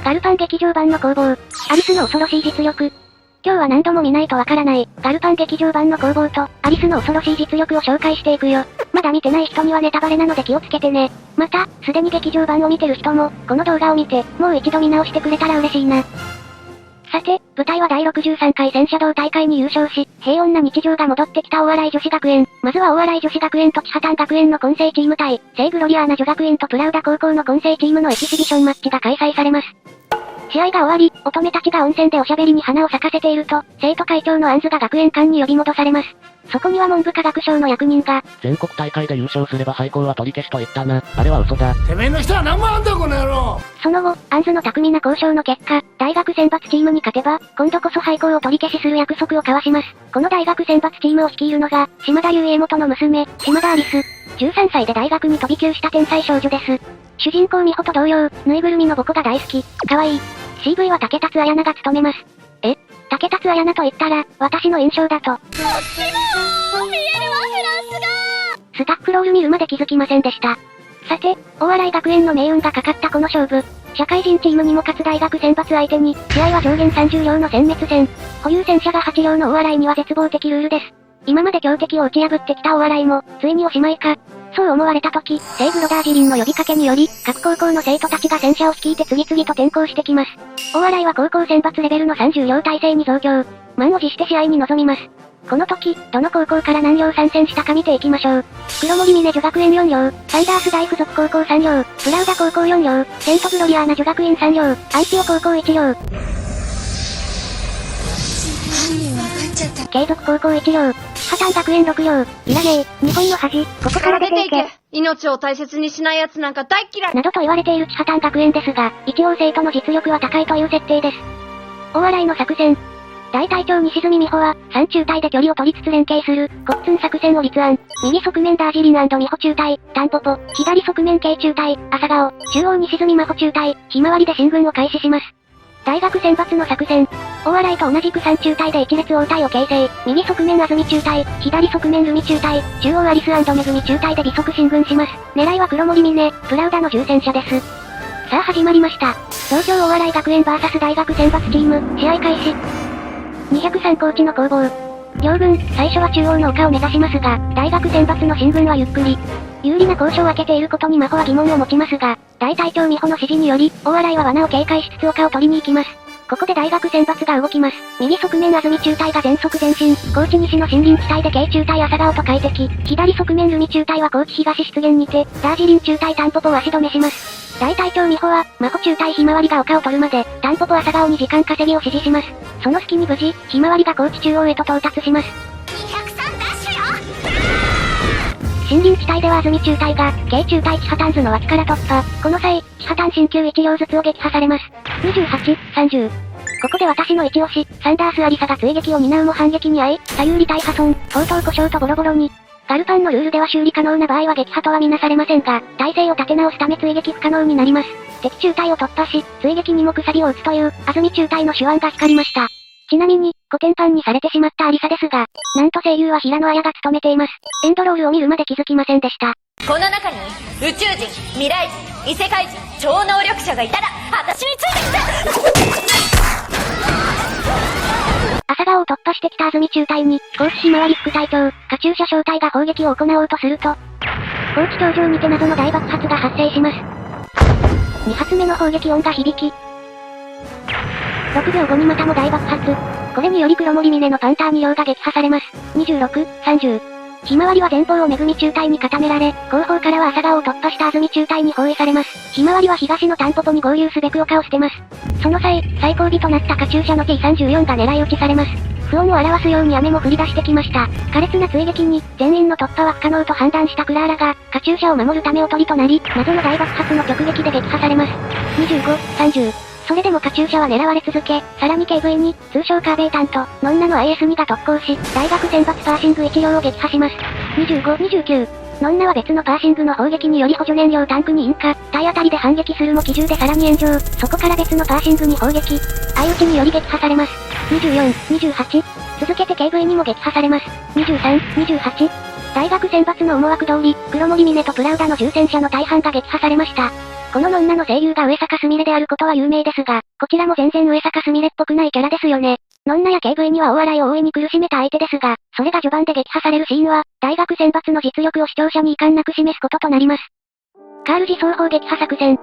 ガルパン劇場版の攻防。アリスの恐ろしい実力。今日は何度も見ないとわからない、ガルパン劇場版の攻防と、アリスの恐ろしい実力を紹介していくよ。まだ見てない人にはネタバレなので気をつけてね。また、すでに劇場版を見てる人も、この動画を見て、もう一度見直してくれたら嬉しいな。さて、舞台は第63回戦車道大会に優勝し、平穏な日常が戻ってきた大洗女子学園。まずは大洗女子学園と千葉丹学園の混成チーム対、聖グロリアーナ女学園とプラウダ高校の混成チームのエキシビションマッチが開催されます。試合が終わり、乙女たちが温泉でおしゃべりに花を咲かせていると、生徒会長のアンズが学園館に呼び戻されます。そこには文部科学省の役人が、全国大会で優勝すれば廃校は取り消しと言ったな。あれは嘘だ。てめえの人は何もあんだこの野郎。その後、アンズの巧みな交渉の結果、大学選抜チームに勝てば、今度こそ廃校を取り消しする約束を交わします。この大学選抜チームを率いるのが、島田雄英元の娘、島田アリス。13歳で大学に飛び級した天才少女です。主人公美穂と同様、ぬいぐるみのボコが大好き。可愛い。CV は竹達彩奈が務めます。竹達彩奈と言ったら、私の印象だと。こっちも見えるわ、フランスがスタッフロール見るまで気づきませんでした。さて、大洗学園の命運がかかったこの勝負。社会人チームにも勝つ大学選抜相手に、試合は上限30両の殲滅戦。保有戦車が8両の大洗には絶望的ルールです。今まで強敵を打ち破ってきた大洗も、ついにおしまいか。そう思われた時、聖グロダージリンの呼びかけにより、各高校の生徒たちが戦車を率いて次々と転校してきます。大洗は高校選抜レベルの30両体制に増強。満を持して試合に臨みます。この時、どの高校から何両参戦したか見ていきましょう。黒森峰女学園4両、サンダース大附属高校3両、プラウダ高校4両、セントグロリアーナ女学園3両、アンティオ高校1両。継続高校1両、破綻学園6両、いらねえ、日本の恥、ここから出ていけ。命を大切にしない奴なんか大嫌いなどと言われている千葉丹学園ですが、一応生徒の実力は高いという設定です。大洗の作戦。大隊長西住美穂は、3中隊で距離を取りつつ連携する、コッツン作戦を立案。右側面ダージリン&美穂中隊、タンポポ。左側面慶中隊、朝顔。中央西住真帆中隊、ひまわりで進軍を開始します。大学選抜の作戦。大洗と同じく3中隊で一列応対を形成。右側面安住中隊、左側面ルミ中隊、中央アリス&めぐみ中隊で微速進軍します。狙いは黒森峰、プラウダの重戦車です。さあ始まりました。東京大洗学園 VS 大学選抜チーム、試合開始。203高地の攻防。両軍、最初は中央の丘を目指しますが、大学選抜の進軍はゆっくり。有利な交渉を開けていることに真帆は疑問を持ちますが、大隊長美穂の指示により、大洗は罠を警戒しつつ丘を取りに行きます。ここで大学選抜が動きます。右側面安住中隊が全速前進、高知西の森林地帯で慶中隊朝顔と快適。左側面ルミ中隊は高知東出現にて、ダージリン中隊タンポポを足止めします。大隊長美穂は、真帆中隊ひまわりが丘を取るまで、タンポポ朝顔に時間稼ぎを指示します。その隙に無事、ひまわりが高知中央へと到達します。203ダッシュよ森林地帯では安住中隊が、慶中隊千葉丹ズの脇から突破。この際、千葉丹新旧1両ずつを撃破されます。28、30。ここで私の一押し、サンダースアリサが追撃を担うも反撃に遭い、左右離体破損、砲塔故障とボロボロに。ガルパンのルールでは修理可能な場合は撃破とはみなされませんが、体勢を立て直すため追撃不可能になります。敵中隊を突破し、追撃にも鎖を打つという、安住中隊の手腕が光りました。ちなみに、コテンパンにされてしまったアリサですが、なんと声優は平野綾が務めています。エンドロールを見るまで気づきませんでした。この中に、宇宙人、未来人、異世界人、超能力者がいたら、私についてきて朝顔を突破してきた安住中隊に、高知ひまわり副隊長、カチューシャ小隊が砲撃を行おうとすると、高知頂上にて謎の大爆発が発生します。2発目の砲撃音が響き、6秒後にまたも大爆発。これにより黒森峰のパンター2両が撃破されます。26、30。ひまわりは前方をめぐみ中隊に固められ、後方からは朝顔を突破した安住中隊に包囲されます。ひまわりは東のタンポポに合流すべく丘を捨てます。その際、最後尾となったカチューシャの T34 が狙い撃ちされます。不穏を表すように雨も降り出してきました。苛烈な追撃に、全員の突破は不可能と判断したクラーラが、カチューシャを守るためおとりとなり、謎の大爆発の直撃で撃破されます。25、30。それでもカチューシャは狙われ続け、さらに KV に、通称カーベイタンと、ノンナの IS2 が特攻し、大学選抜パーシング1両を撃破します。25、29。ノンナは別のパーシングの砲撃により補助燃料タンクに引火、体当たりで反撃するも機銃でさらに炎上、そこから別のパーシングに砲撃、相打ちにより撃破されます。24、28。続けて KV にも撃破されます。23、28。大学選抜の思惑通り、黒森峰とプラウダの重戦車の大半が撃破されました。このノンナの声優が上坂すみれであることは有名ですが、こちらも全然上坂すみれっぽくないキャラですよね。ノンナや KV には大笑いを大いに苦しめた相手ですが、それが序盤で撃破されるシーンは、大学選抜の実力を視聴者に遺憾なく示すこととなります。カール自走砲撃破作戦。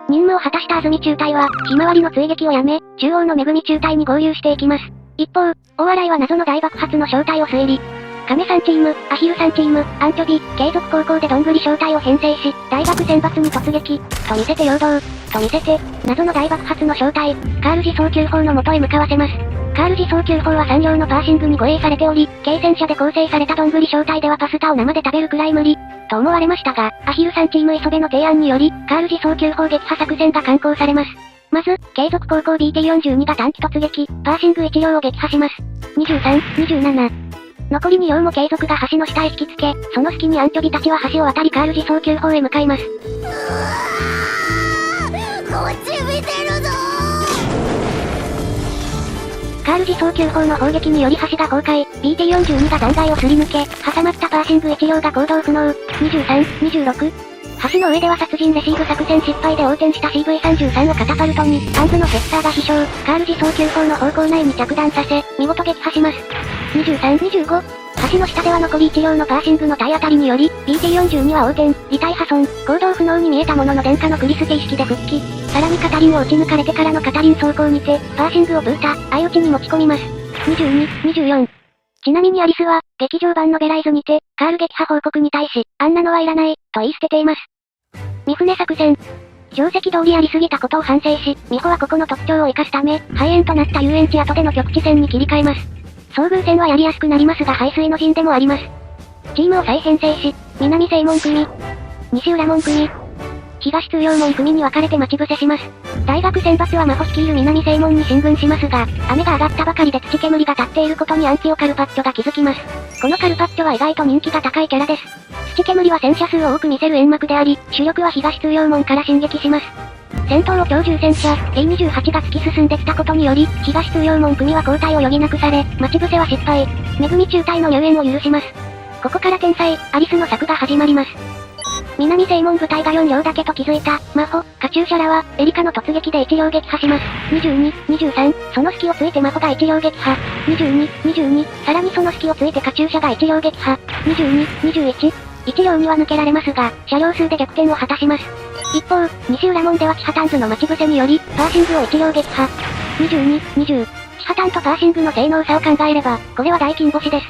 任務を果たした安住中隊は、ひまわりの追撃をやめ、中央のめぐみ中隊に合流していきます。一方、大笑いは謎の大爆発の正体を推理。亀さんチーム、アヒルさんチーム、アンチョビ、継続高校でどんぐり正体を編成し、大学選抜に突撃、と見せて陽動、と見せて、謎の大爆発の正体、カール自走球砲の元へ向かわせます。カール自走球砲は産業のパーシングに護衛されており、軽戦車で構成されたどんぐり正体ではパスタを生で食べるくらい無理、と思われましたが、アヒルさんチーム磯部の提案により、カール自走球砲撃破作戦が敢行されます。まず、継続高校 BT42 が短期突撃、パーシング1両を撃破します。23、27。残り2両も継続が橋の下へ引きつけ、その隙にアンチョビたちは橋を渡りカール自走球砲へ向かいます。こっち見てるぞカール自走球砲の砲撃により橋が崩壊、BT42 が断崖をすり抜け、挟まったパーシング1両が行動不能。23、26。橋の上では殺人レシーブ作戦失敗で横転した CV33 をカタパルトに、幹部のセッターが飛翔、カール自走球砲の方向内に着弾させ、見事撃破します。23、25。橋の下では残り1両のパーシングの体当たりにより、BT42 は横転、離体破損、行動不能に見えたものの殿下のクリスティ式で復帰。さらにカタリンを打ち抜かれてからのカタリン走行にて、パーシングをブータ、相打ちに持ち込みます。22、24。ちなみにアリスは、劇場版のベライズにて、カール撃破報告に対し、あんなのはいらない、と言い捨てています。三船作戦。定石通りやりすぎたことを反省し、美穂はここの特徴を生かすため、廃園となった遊園地跡での局地戦に切り替えます。遭遇戦はやりやすくなりますが排水の陣でもあります。チームを再編成し、南正門組、西浦門組、東通陽門組に分かれて待ち伏せします。大学選抜は真帆率いる南正門に進軍しますが、雨が上がったばかりで土煙が立っていることにアンチオカルパッチョが気づきます。このカルパッチョは意外と人気が高いキャラです。土煙は戦車数を多く見せる煙幕であり、主力は東通陽門から進撃します。戦闘を超重戦車、T28 が突き進んできたことにより、東通陽門組は交代を余儀なくされ、待ち伏せは失敗。めぐみ中隊の入園を許します。ここから天才、アリスの策が始まります。南正門部隊が4両だけと気づいた、真帆、カチューシャらは、エリカの突撃で1両撃破します。22、23、その隙をついて真帆が1両撃破。22、22、さらにその隙をついてカチューシャが1両撃破。22、21、1両には抜けられますが、車両数で逆転を果たします。一方、西浦門ではキハタンズの待ち伏せにより、パーシングを1両撃破。22、20、キハタンとパーシングの性能差を考えれば、これは大金星です。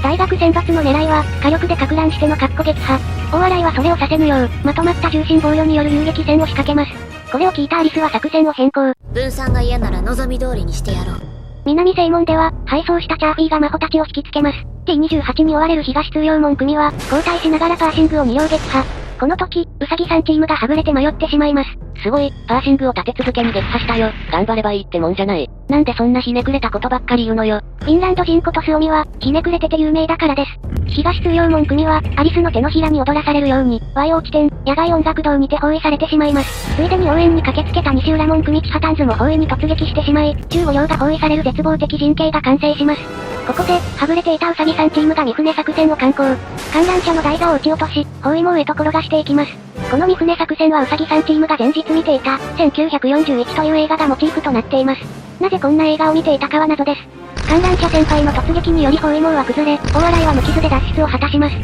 大学選抜の狙いは、火力で撹乱してのカッコ撃破。大笑いはそれをさせぬよう、まとまった重心防御による遊撃戦を仕掛けます。これを聞いたアリスは作戦を変更。分散が嫌なら望み通りにしてやろう。南正門では、敗走したチャーフィーが真帆たちを引きつけます。T28 に追われる東通陽門組は、交代しながらパーシングを2両撃破。この時、うさぎさんチームがはぐれて迷ってしまいます。すごい、パーシングを立て続けに撃破したよ。頑張ればいいってもんじゃない。なんでそんなひねくれたことばっかり言うのよ。フィンランド人ことスオミは、ひねくれてて有名だからです。東通陽門組は、アリスの手のひらに踊らされるように、YO 地点、野外音楽堂にて包囲されてしまいます。ついでに応援に駆けつけた西浦門組キハタンズも包囲に突撃してしまい、15両が包囲される絶望的陣形が完成します。ここで、はぐれていたウサギさんチームが三船作戦を敢行。観覧車の台座を撃ち落とし、包囲網へと転がしていきます。この三船作戦はウサギさんチームが前日見ていた、1941という映画がモチーフとなっています。なぜこんな映画を見ていたかは謎です。観覧車先輩の突撃により包囲網は崩れ、大笑いは無傷で脱出を果たします。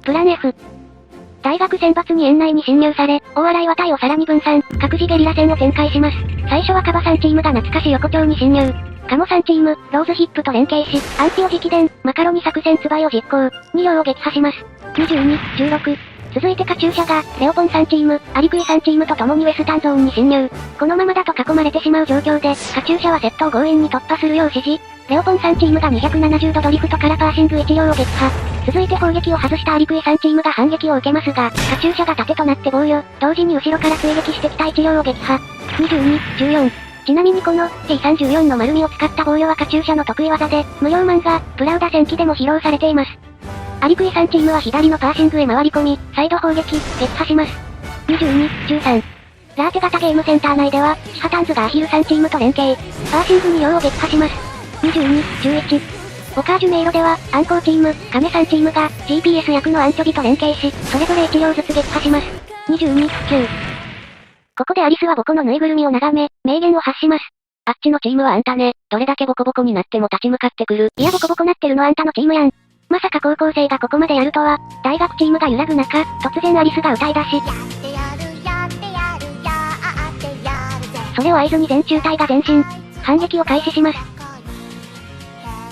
プラン F。大学選抜に園内に侵入され、大笑いは隊をさらに分散、各自ゲリラ戦を展開します。最初はカバさんチームが懐かし横丁に侵入。カモさんチーム、ローズヒップと連携し、アンティオ直伝、マカロニ作戦ツバイを実行、2両を撃破します。22、16。続いてカチューシャが、レオポンさんチーム、アリクイさんチームと共にウェスタンゾーンに侵入。このままだと囲まれてしまう状況で、カチューシャはセットを強引に突破するよう指示。レオポンさんチームが270度ドリフトからパーシング1両を撃破。続いて砲撃を外したアリクイさんチームが反撃を受けますが、カチューシャが盾となって防御、同時に後ろから追撃してきた1両を撃破。22、14。ちなみにこの T34 の丸みを使った防御はカチューシャの得意技で、無料漫画、プラウダ戦記でも披露されています。アリクイさんチームは左のパーシングへ回り込み、サイド砲撃、撃破します。22、13。ラーテ型ゲームセンター内では、キハタンズがアヒルさんチームと連携、パーシング2両を撃破します。22、11。ボカージュ迷路では、アンコウチーム、カメさんチームが、GPS 役のアンチョビと連携し、それぞれ1両ずつ撃破します。22、9。ここでアリスはボコのぬいぐるみを眺め、名言を発します。あっちのチームはあんたね、どれだけボコボコになっても立ち向かってくる。いやボコボコなってるのあんたのチームやん。まさか高校生がここまでやるとは、大学チームが揺らぐ中、突然アリスが歌い出し、それを合図に全中隊が前進、反撃を開始します。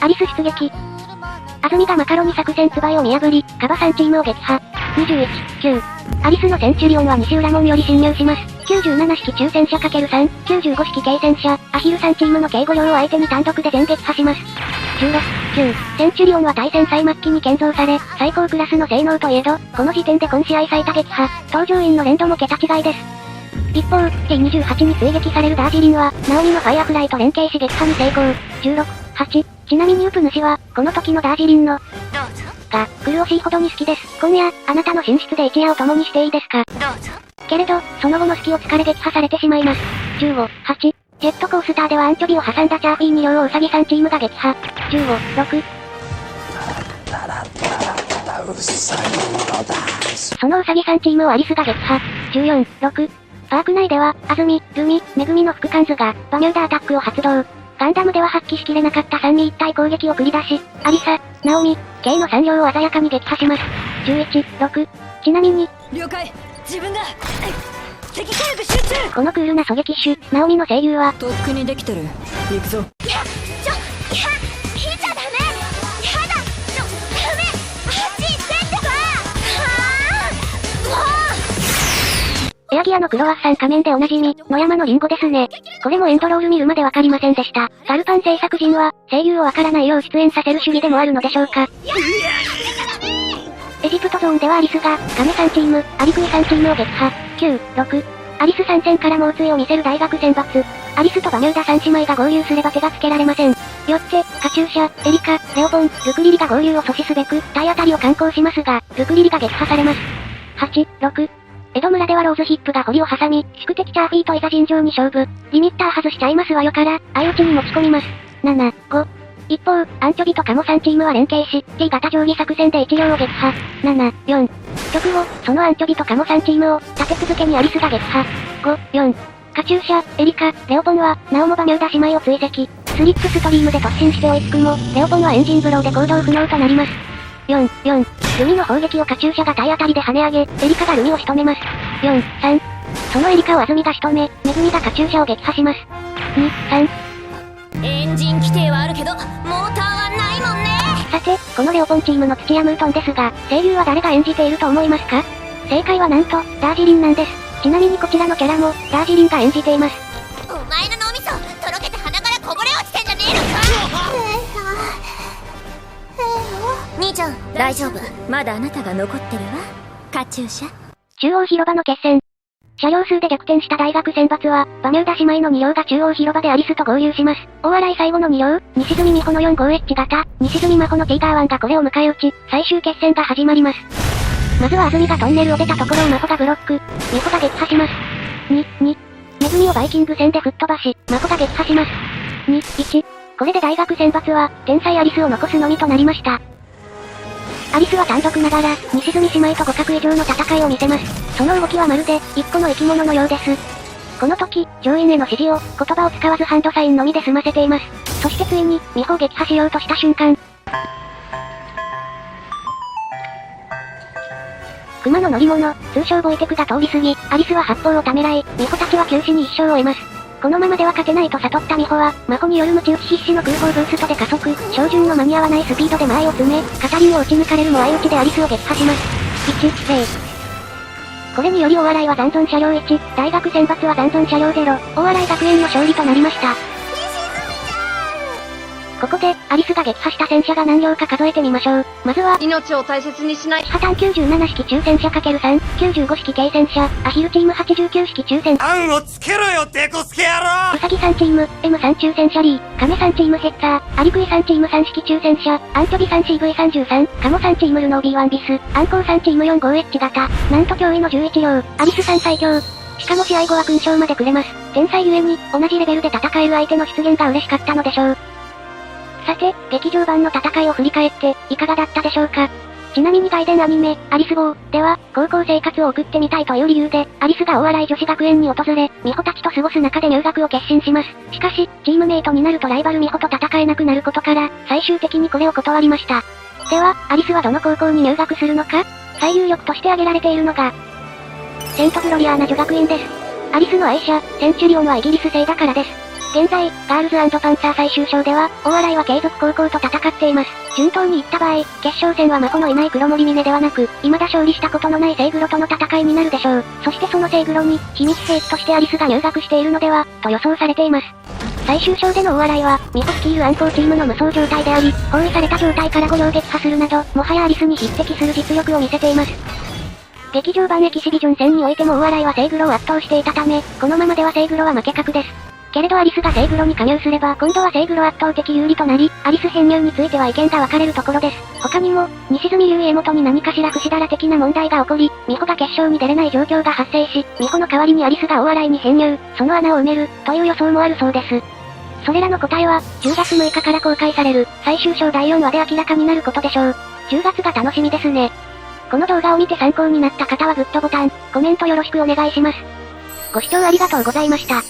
アリス出撃。安住がマカロニ作戦ツバイを見破り、カバさんチームを撃破。21、9。アリスのセンチュリオンは西浦門より侵入します。97式中戦車 ×3、95式軽戦車、アヒルさんチームの計5両を相手に単独で全撃破します。16、9。センチュリオンは対戦最末期に建造され、最高クラスの性能といえど、この時点で今試合最多撃破、搭乗員の連動も桁違いです。一方、T28 に追撃されるダージリンは、ナオミのファイアフライと連携し撃破に成功。16、8。ちなみにウプ主は、この時のダージリンの、が、苦しいほどに好きです。今夜、あなたの寝室で一夜を共にしていいですか？けれど、その後の隙を突かれ撃破されてしまいます。15、8。ジェットコースターではアンチョビを挟んだチャーフィー2両をウサギさんチームが撃破。15、6。そのウサギさんチームをアリスが撃破。14、6。パーク内では、安住、ルミ、めぐみの副幹図が、バミューダアタックを発動。ガンダムでは発揮しきれなかった三位一体攻撃を繰り出し、アリサ、ナオミ、ケイの3両を鮮やかに撃破します。11、6。ちなみに、了解。自分だ。敵火力集中。このクールな狙撃手、ナオミの声優は、とっくにできてる。行くぞ。引いちゃダメ。やだ。ダメ。あっち行ってってば。エアギアのクロワッサン仮面でおなじみ、野山のリンゴですね。これもエンドロール見るまでわかりませんでした。ガルパン制作陣は、声優をわからないよう出演させる主義でもあるのでしょうか。エジプトゾーンではアリスが、カメさんチーム、アリクイさんチームを撃破。9、6。アリス参戦から猛追を見せる大学選抜。アリスとバミューダ3姉妹が合流すれば手がつけられません。よって、カチューシャ、エリカ、レオポン、ルクリリが合流を阻止すべく、体当たりを敢行しますが、ルクリリが撃破されます。8、6。江戸村ではローズヒップが堀を挟み、宿敵チャーフィーといざ尋常に勝負。リミッター外しちゃいますわよから、相打ちに持ち込みます。7、5。一方、アンチョビとカモさんチームは連携し、T 型定規作戦で1両を撃破。7、4。直後、そのアンチョビとカモさんチームを、立て続けにアリスが撃破。5、4。カチューシャ、エリカ、レオポンは、ナオモバミューダ姉妹を追跡。スリップストリームで突進して追いつくも、レオポンはエンジンブローで行動不能となります。4、4。ルミの砲撃をカチューシャが体当たりで跳ね上げ、エリカがルミを仕留めます。4、3。そのエリカを安住が仕留め、めぐみがカチューシャを撃破します。2、3。エンジン規定はあるけど、モーターはないもんね。さて、このレオポンチームの土屋ムートンですが、声優は誰が演じていると思いますか？正解はなんと、ダージリンなんです。ちなみにこちらのキャラも、ダージリンが演じています。お前の脳みそ、とろけて鼻からこぼれ落ちてんじゃねえのか。兄ちゃん、大丈夫。まだあなたが残ってるわ。カチューシャ。中央広場の決戦。車両数で逆転した大学選抜は、バミューダ姉妹の2両が中央広場でアリスと合流します。大洗最後の2両、西住美穂の 45H 型、西住真帆のティーガー1がこれを迎え撃ち、最終決戦が始まります。まずは安住がトンネルを出たところを真帆がブロック、美穂が撃破します。2、めぐみをバイキング戦で吹っ飛ばし、真帆が撃破します。2、1。これで大学選抜は、天才アリスを残すのみとなりました。アリスは単独ながら、西住姉妹と互角以上の戦いを見せます。その動きはまるで、一個の生き物のようです。この時、乗員への指示を、言葉を使わずハンドサインのみで済ませています。そしてついに、美穂を撃破しようとした瞬間。熊の乗り物、通称ボイテクが通り過ぎ、アリスは発砲をためらい、美穂たちは九死に一生を得ます。このままでは勝てないと悟った美穂は、真帆によるムチ打ち必至の空砲ブーストで加速、照準の間に合わないスピードで前を詰め、カタリンを撃ち抜かれるも相打ちでアリスを撃破します。1、0。これにより大洗は残存車両1、大学選抜は残存車両0、大洗学園の勝利となりました。ここで、アリスが撃破した戦車が何両か数えてみましょう。まずは、命を大切にしない。破綻97式中戦車 ×3、95式軽戦車、アヒルチーム89式中戦。案をつけろよ、デコスケ野郎。ウサギさんチーム、M3 中戦車リー、カメさんチームヘッザー、アリクイさんチーム3式中戦車、アンチョビさん CV33、カモさんチームルノー B1 ビス、アンコウさんチーム 45H 型、なんと驚異の11両、アリスさん最強。しかも試合後は勲章までくれます。天才ゆえに、同じレベルで戦える相手の出現が嬉しかったのでしょう。さて、劇場版の戦いを振り返って、いかがだったでしょうか。ちなみに外伝アニメ、アリス号では、高校生活を送ってみたいという理由で、アリスが大洗女子学園に訪れ、美穂たちと過ごす中で入学を決心します。しかし、チームメイトになるとライバル美穂と戦えなくなることから、最終的にこれを断りました。では、アリスはどの高校に入学するのか？最有力として挙げられているのが、セントグロリアーナ女学院です。アリスの愛車、センチュリオンはイギリス製だからです。現在、ガールズ&パンサー最終章では、大洗は継続高校と戦っています。順当にいった場合、決勝戦は真帆のいない黒森峰ではなく、未だ勝利したことのないセイグロとの戦いになるでしょう。そしてそのセイグロに、秘密兵器としてアリスが入学しているのでは、と予想されています。最終章での大洗は、美穂率いる暗号チームの無双状態であり、包囲された状態から5両撃破するなど、もはやアリスに匹敵する実力を見せています。劇場版エキシビジョン戦においても大洗はセイグロを圧倒していたため、このままではセイグロは負け確です。けれどアリスがセイグロに加入すれば今度はセイグロ圧倒的有利となり、アリス編入については意見が分かれるところです。他にも、西住龍江元に何かしら不死だら的な問題が起こり、美穂が決勝に出れない状況が発生し、美穂の代わりにアリスが大洗に編入、その穴を埋める、という予想もあるそうです。それらの答えは、10月6日から公開される、最終章第4話で明らかになることでしょう。10月が楽しみですね。この動画を見て参考になった方はグッドボタン、コメントよろしくお願いします。ご視聴ありがとうございました。